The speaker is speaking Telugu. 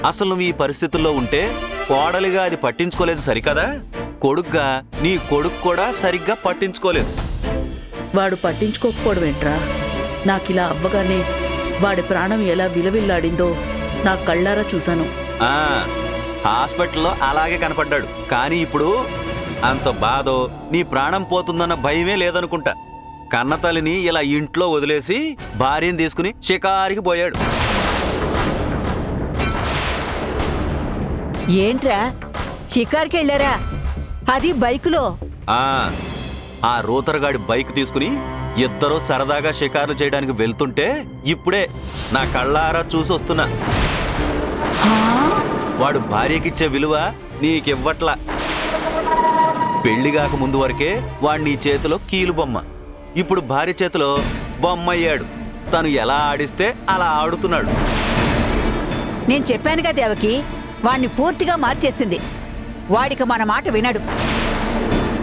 అసలు నువ్వు ఈ పరిస్థితుల్లో ఉంటే కోడలిగా అది పట్టించుకోలేదు సరికదా, కొడుగ్గా నీ కొడుకు కూడా సరిగ్గా పట్టించుకోలేదు. వాడు పట్టించుకోకపోవడం ఏంట్రా? నాకిలా అవ్వగానే వాడి ప్రాణం ఎలా విలవిల్లాడిందో నా కళ్ళారా చూశాను. హాస్పిటల్లో అలాగే కనపడ్డాడు, కానీ ఇప్పుడు అంత బాధో నీ ప్రాణం పోతుందన్న భయమే లేదనుకుంటా. కన్నతల్లిని ఇలా ఇంట్లో వదిలేసి భార్యను తీసుకుని షికారికి పోయాడు. ఏంట్రా షికార్కి వెళ్ళారా? అది బైకులో? ఆ రూతరగాడి బైక్ తీసుకుని ఇద్దరూ సరదాగా షికారులు చేయడానికి వెళ్తుంటే ఇప్పుడే నా కళ్ళారా చూసొస్తున్నా. వాడు భార్యకిచ్చే విలువ నీకివ్వట్లా. పెళ్లిగాక ముందు వరకే వాడు నీ చేతిలో కీలు బొమ్మ, ఇప్పుడు భార్య చేతిలో బొమ్మయ్యాడు. తను ఎలా ఆడిస్తే అలా ఆడుతున్నాడు. నేను చెప్పానుగా దేవకి, వాణ్ణి పూర్తిగా మార్చేసింది. వాడికి మన మాట వినడు.